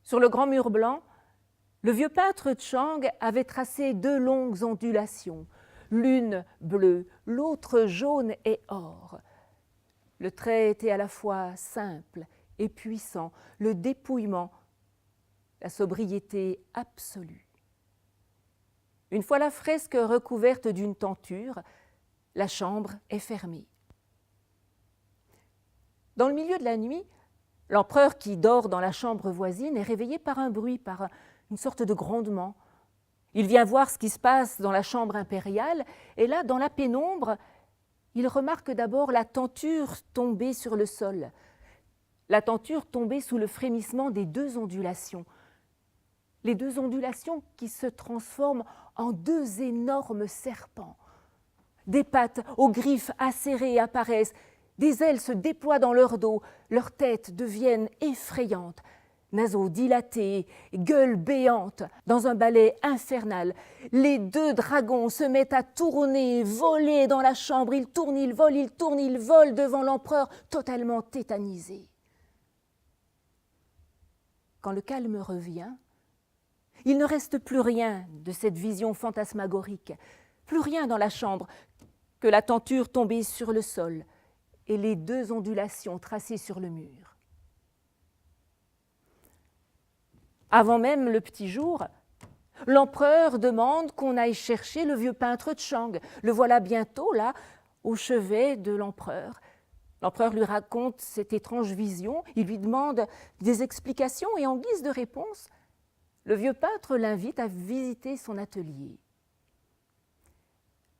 Sur le grand mur blanc, le vieux peintre Chang avait tracé 2 longues ondulations, l'une bleue, l'autre jaune et or. Le trait était à la fois simple et puissant, le dépouillement, la sobriété absolue. Une fois la fresque recouverte d'une tenture, la chambre est fermée. Dans le milieu de la nuit, l'empereur qui dort dans la chambre voisine est réveillé par un bruit, par une sorte de grondement. Il vient voir ce qui se passe dans la chambre impériale et là, dans la pénombre, il remarque d'abord la tenture tombée sur le sol, la tenture tombée sous le frémissement des 2 ondulations. Les 2 ondulations qui se transforment en 2 énormes serpents. Des pattes aux griffes acérées apparaissent, des ailes se déploient dans leur dos, leurs têtes deviennent effrayantes, naseaux dilatés, gueules béantes. Dans un ballet infernal, les 2 dragons se mettent à tourner, voler dans la chambre, ils tournent, ils volent devant l'empereur totalement tétanisé. Quand le calme revient, il ne reste plus rien de cette vision fantasmagorique, plus rien dans la chambre que la tenture tombée sur le sol et les 2 ondulations tracées sur le mur. Avant même le petit jour, l'empereur demande qu'on aille chercher le vieux peintre Chang. Le voilà bientôt là, au chevet de l'empereur. L'empereur lui raconte cette étrange vision, il lui demande des explications et en guise de réponse, le vieux peintre l'invite à visiter son atelier.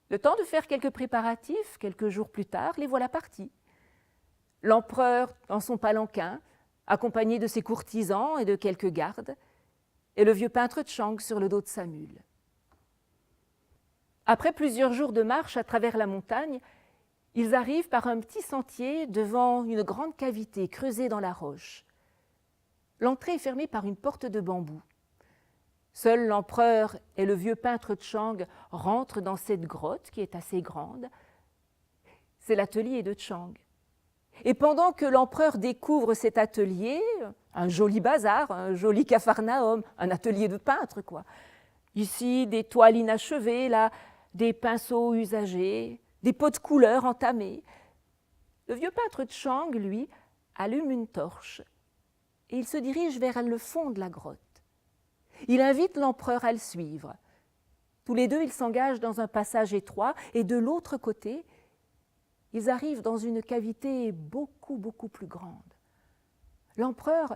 Le temps de faire quelques préparatifs, quelques jours plus tard, les voilà partis. L'empereur dans son palanquin, accompagné de ses courtisans et de quelques gardes, et le vieux peintre Chang sur le dos de sa mule. Après plusieurs jours de marche à travers la montagne, ils arrivent par un petit sentier devant une grande cavité creusée dans la roche. L'entrée est fermée par une porte de bambou. Seul l'empereur et le vieux peintre Chang rentrent dans cette grotte qui est assez grande. C'est l'atelier de Chang. Et pendant que l'empereur découvre cet atelier, un joli bazar, un joli capharnaüm, un atelier de peintre, quoi. Ici, des toiles inachevées, là, des pinceaux usagés, des pots de couleur entamés. Le vieux peintre Chang, lui, allume une torche et il se dirige vers le fond de la grotte. Il invite l'empereur à le suivre. Tous les 2, ils s'engagent dans un passage étroit et de l'autre côté, ils arrivent dans une cavité beaucoup plus grande. L'empereur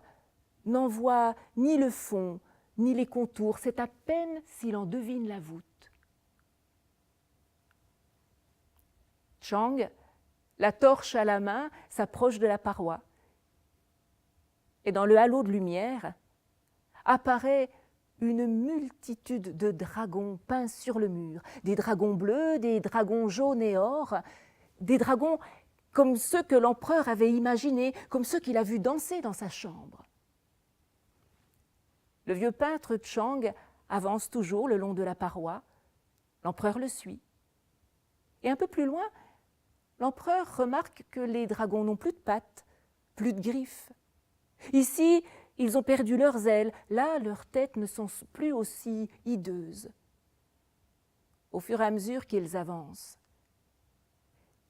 n'en voit ni le fond, ni les contours, c'est à peine s'il en devine la voûte. Chang, la torche à la main, s'approche de la paroi. Et dans le halo de lumière, apparaît une multitude de dragons peints sur le mur, des dragons bleus, des dragons jaunes et or, des dragons comme ceux que l'empereur avait imaginés, comme ceux qu'il a vus danser dans sa chambre. Le vieux peintre Chang avance toujours le long de la paroi, l'empereur le suit. Et un peu plus loin, l'empereur remarque que les dragons n'ont plus de pattes, plus de griffes. Ici, ils ont perdu leurs ailes, là, leurs têtes ne sont plus aussi hideuses. Au fur et à mesure qu'ils avancent,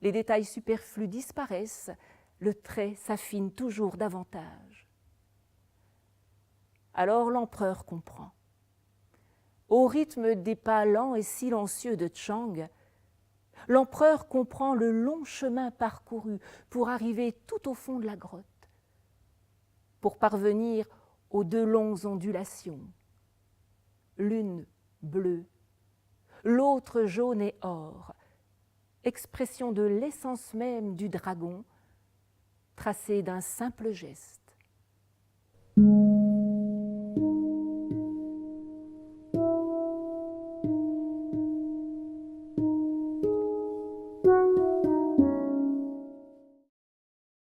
les détails superflus disparaissent, le trait s'affine toujours davantage. Alors l'empereur comprend. Au rythme des pas lents et silencieux de Chang, l'empereur comprend le long chemin parcouru pour arriver tout au fond de la grotte, pour parvenir aux 2 longues ondulations, l'une bleue, l'autre jaune et or, expression de l'essence même du dragon, tracée d'un simple geste.